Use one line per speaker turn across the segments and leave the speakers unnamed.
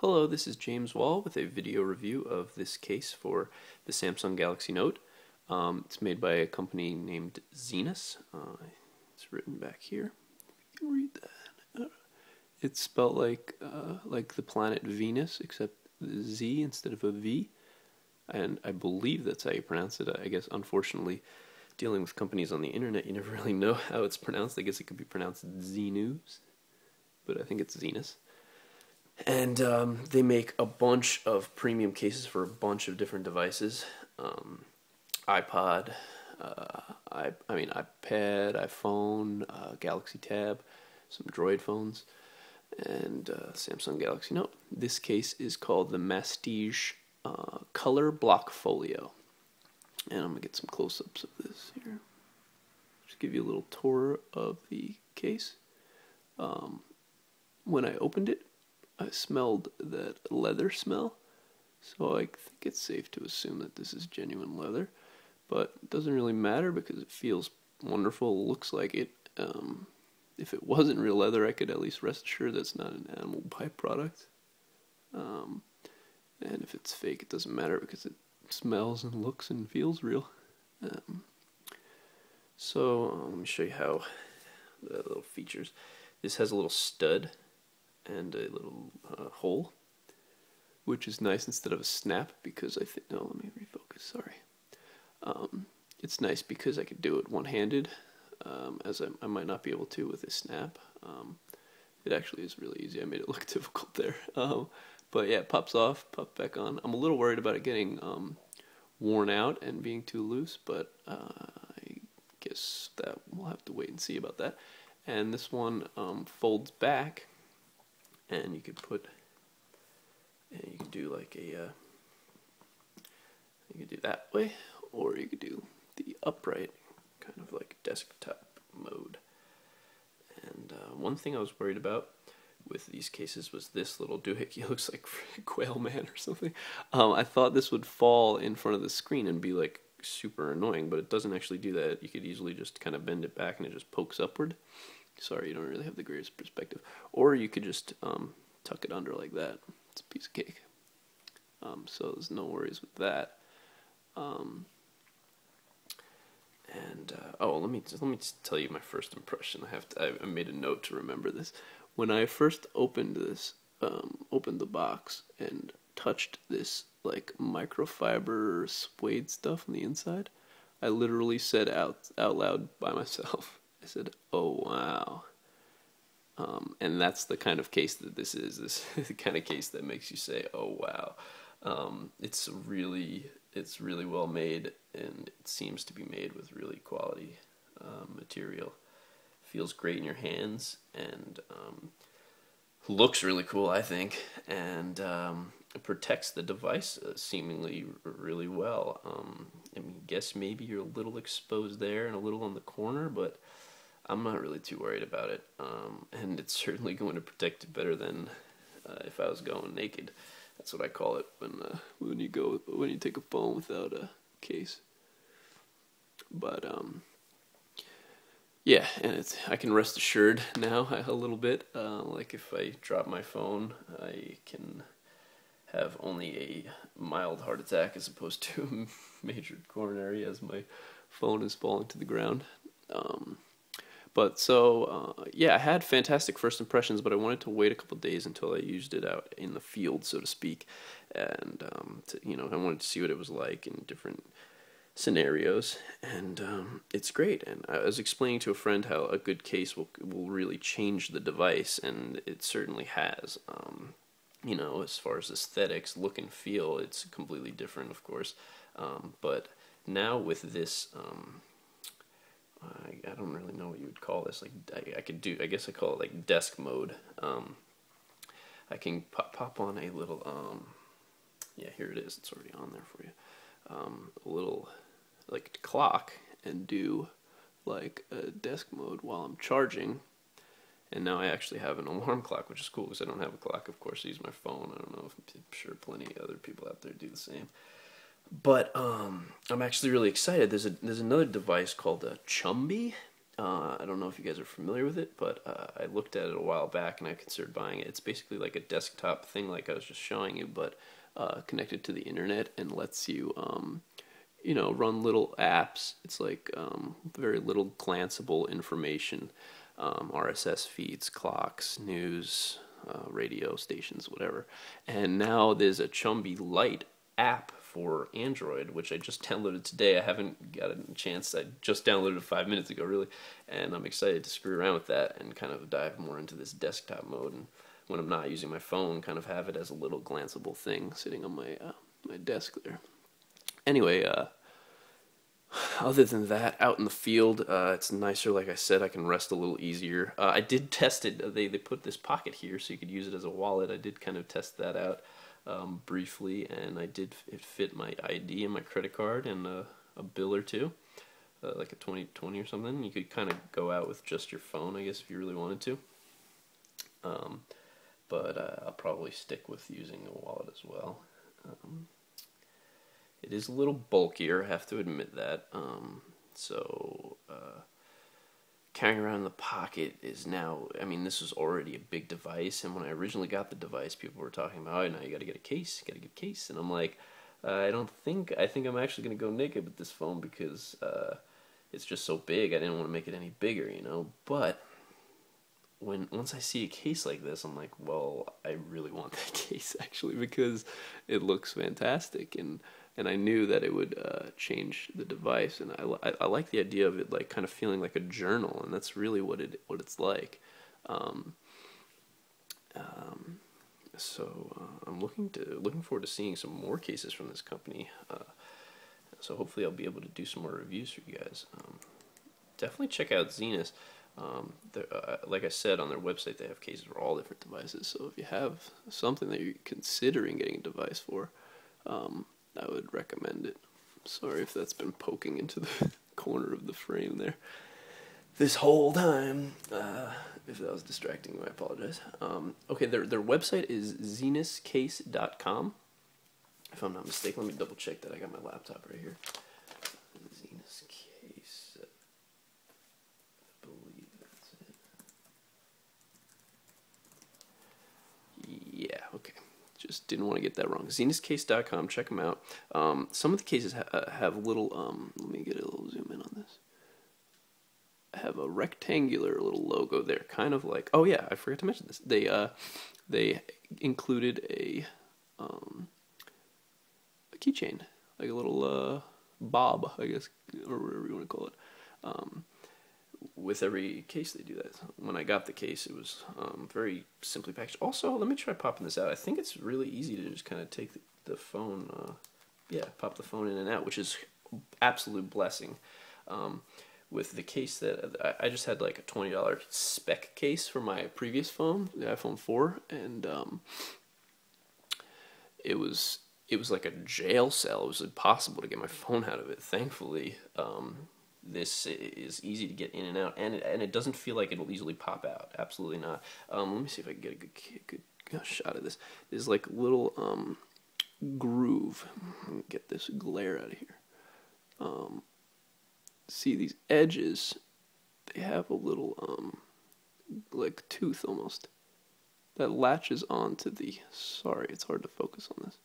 Hello, this is James Wall with a video review of this case for the Samsung Galaxy Note. It's made by a company named Zenus. It's written back here. You can read that. It's spelled like the planet Venus, except the Z instead of a V. And I believe that's how you pronounce it. I guess, unfortunately, dealing with companies on the internet, you never really know how it's pronounced. I guess it could be pronounced Zenus, but I think it's Zenus. And they make a bunch of premium cases for a bunch of different devices. iPod, iPad, iPhone, Galaxy Tab, some Droid phones, and Samsung Galaxy Note. This case is called the Masstige Color Block Folio. And I'm going to get some close-ups of this here. Just give you a little tour of the case. When I opened it, I smelled that leather smell, so I think it's safe to assume that this is genuine leather, but it doesn't really matter because it feels wonderful. It looks like it. If it wasn't real leather, I could at least rest assured that's not an animal byproduct. And if it's fake, it doesn't matter because it smells and looks and feels real. Let me show you how the little features. This has a little stud and a little hole, which is nice instead of a snap because I think, no, let me refocus, sorry. It's nice because I could do it one-handed, as I might not be able to with a snap. It actually is really easy. I made it look difficult there. But yeah, it pops off, pops back on. I'm a little worried about it getting worn out and being too loose, but I guess that we'll have to wait and see about that. And this one folds back, and you could do like you could do that way, or you could do the upright, kind of like desktop mode. And one thing I was worried about with these cases was this little doohickey. It looks like Quail Man or something. I thought this would fall in front of the screen and be like super annoying, but it doesn't actually do that. You could easily just kind of bend it back and it just pokes upward. Sorry, you don't really have the greatest perspective. Or you could just tuck it under like that. It's a piece of cake. So there's no worries with that. Let me just tell you my first impression. I made a note to remember this. When I first opened this, opened the box and touched this like microfiber suede stuff on the inside, I literally said out loud by myself, I said, "Oh wow." And that's the kind of case that this is. This is the kind of case that makes you say, "Oh wow." It's really well made, and it seems to be made with really quality material. Feels great in your hands, and looks really cool, I think, and it protects the device seemingly really well. I guess maybe you're a little exposed there and a little on the corner, but I'm not really too worried about it, and it's certainly going to protect it better than if I was going naked. That's what I call it when you take a phone without a case. But yeah, and I can rest assured now a little bit. Like if I drop my phone, I can have only a mild heart attack as opposed to a major coronary as my phone is falling to the ground. Yeah, I had fantastic first impressions, but I wanted to wait a couple days until I used it out in the field, so to speak, and I wanted to see what it was like in different scenarios, and it's great. And I was explaining to a friend how a good case will really change the device, and it certainly has. As far as aesthetics, look and feel, it's completely different, of course. But now with this. I don't really know what you would call this. Like I guess I call it like desk mode. I can pop on a little, yeah, here it is. It's already on there for you. A little like clock and do like a desk mode while I'm charging. And now I actually have an alarm clock, which is cool because I don't have a clock, of course. I use my phone. I don't know if I'm sure plenty of other people out there do the same. But I'm actually really excited. There's another device called a Chumby. I don't know if you guys are familiar with it, but I looked at it a while back and I considered buying it. It's basically like a desktop thing like I was just showing you, but connected to the internet and lets you, you know, run little apps. It's like very little glanceable information, RSS feeds, clocks, news, radio stations, whatever. And now there's a Chumby Lite app for Android, which I just downloaded today. I haven't got a chance. I just downloaded it 5 minutes ago, really, and I'm excited to screw around with that and kind of dive more into this desktop mode. And when I'm not using my phone, kind of have it as a little glanceable thing sitting on my my desk there. Anyway, other than that, out in the field, it's nicer. Like I said, I can rest a little easier. I did test it. They put this pocket here so you could use it as a wallet. I did kind of test that out briefly, and it fit my ID and my credit card and a bill or two, like a 2020 or something. You could kind of go out with just your phone, I guess, if you really wanted to. But I'll probably stick with using a wallet as well. It is a little bulkier, I have to admit that. So carrying around in the pocket is now, I mean, this was already a big device, and when I originally got the device, people were talking about, oh, now you gotta get a case, and I'm like, I think I'm actually gonna go naked with this phone because it's just so big. I didn't want to make it any bigger, you know, but once I see a case like this, I'm like, well, I really want that case actually, because it looks fantastic, and I knew that it would change the device, and I like the idea of it like kind of feeling like a journal, and that's really what it's like. So I'm looking forward to seeing some more cases from this company. So hopefully I'll be able to do some more reviews for you guys. Definitely check out Zenus. Like I said, on their website they have cases for all different devices. So if you have something that you're considering getting a device for, I would recommend it. Sorry if that's been poking into the corner of the frame there this whole time. If that was distracting you, I apologize. Okay, their website is zenuscase.com. If I'm not mistaken, let me double check that. I got my laptop right here. Zenus Case. I believe that's it. Yeah, okay. Just didn't want to get that wrong. Zenuscase.com, check them out. Some of the cases have little, let me get a little zoom in on this. Have a rectangular little logo there, kind of like, oh yeah, I forgot to mention this. They included a keychain, like a little bob, I guess, or whatever you want to call it. With every case they do that. When I got the case, it was very simply packaged. Also, let me try popping this out. I think it's really easy to just kind of take the phone, pop the phone in and out, which is absolute blessing. With the case that I just had like a $20 spec case for my previous phone, the iPhone 4, and it was like a jail cell. It was impossible to get my phone out of it. Thankfully, this is easy to get in and out, and it doesn't feel like it'll easily pop out. Absolutely not. Let me see if I can get a good shot of this. There's like a little groove. Let me get this glare out of here. See these edges? They have a little like tooth almost that latches onto the. Sorry, it's hard to focus on this.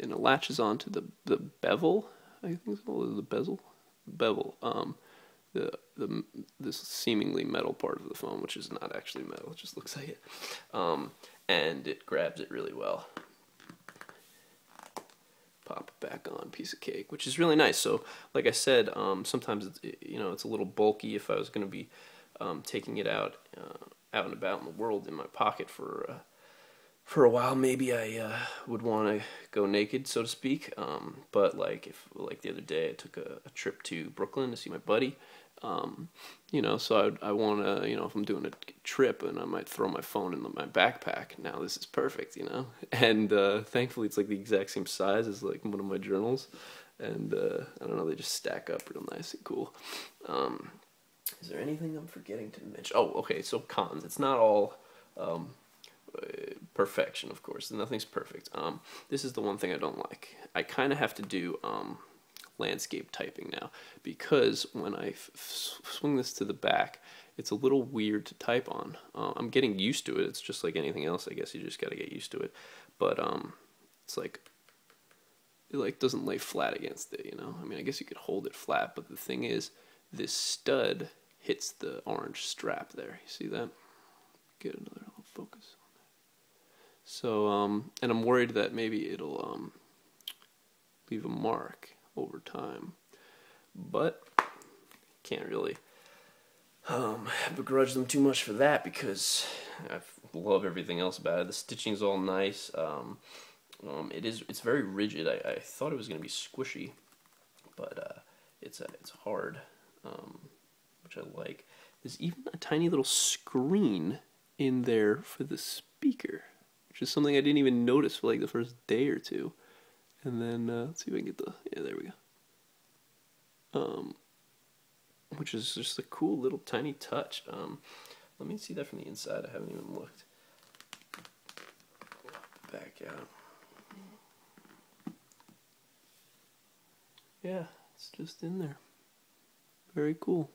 And it latches onto the bevel. I think it's called the bezel. Bevel. This seemingly metal part of the phone, which is not actually metal. It just looks like it. And it grabs it really well. Pop it back on, piece of cake, which is really nice. So, like I said, sometimes it's a little bulky. If I was going to be taking it out and about in the world in my pocket for a while, maybe I would want to go naked, so to speak. But like the other day, I took a trip to Brooklyn to see my buddy. So I want to, if I'm doing a trip and I might throw my phone in my backpack, now this is perfect, and thankfully it's like the exact same size as like one of my journals, and I don't know, they just stack up real nice and cool. Is there anything I'm forgetting to mention? Oh, okay, so cons. It's not all perfection, of course. Nothing's perfect. This is the one thing I don't like. I kind of have to do landscape typing now, because when I swing this to the back, it's a little weird to type on. I'm getting used to it. It's just like anything else, I guess. You just got to get used to it. But it's like, it like doesn't lay flat against it, you know? I mean, I guess you could hold it flat, but the thing is, this stud hits the orange strap there. You see that? Get another little focus on that. So, and I'm worried that maybe it'll leave a mark over time. But can't really begrudge them too much for that, because I love everything else about it. The stitching's all nice. It's very rigid. I thought it was going to be squishy, but it's hard, which I like. There's even a tiny little screen in there for the speaker, which is something I didn't even notice for like the first day or two. And then let's see if I can get the, yeah, there we go. Which is just a cool little tiny touch. Let me see that from the inside. I haven't even looked. Back out. Yeah, it's just in there. Very cool.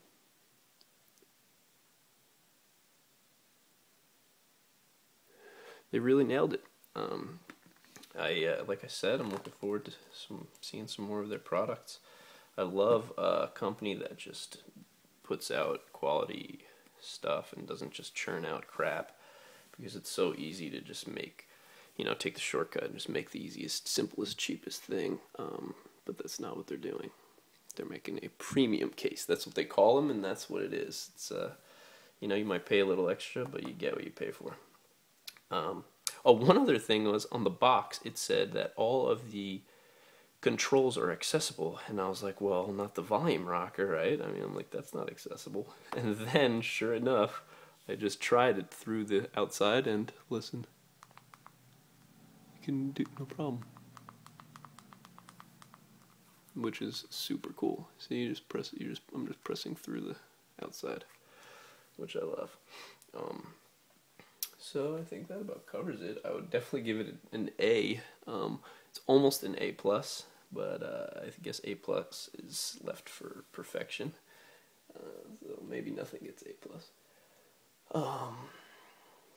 They really nailed it. Like I said, I'm looking forward to seeing some more of their products. I love a company that just puts out quality stuff and doesn't just churn out crap, because it's so easy to just make, you know, take the shortcut and just make the easiest, simplest, cheapest thing. But that's not what they're doing. They're making a premium case. That's what they call them, and that's what it is. It's you know, you might pay a little extra, but you get what you pay for. Oh, one other thing was, on the box it said that all of the controls are accessible, and I was like, well, not the volume rocker, right? I mean, I'm like, that's not accessible. And then, sure enough, I just tried it through the outside, and listen, you can do no problem, which is super cool. So you just press, I'm just pressing through the outside, which I love. So I think that about covers it. I would definitely give it an A. It's almost an A+, but I guess A+ is left for perfection. So maybe nothing gets A+.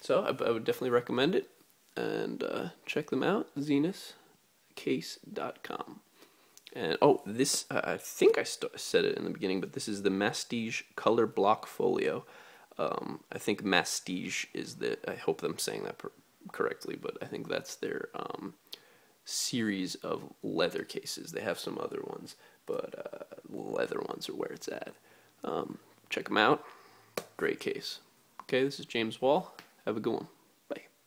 So I would definitely recommend it, and check them out, zenuscase.com. And oh, this, I think I said it in the beginning, but this is the Masstige Color Block Folio. I think Masstige is I hope I'm saying that correctly, but I think that's their series of leather cases. They have some other ones, but leather ones are where it's at. Check them out. Great case. Okay, this is James Wall. Have a good one.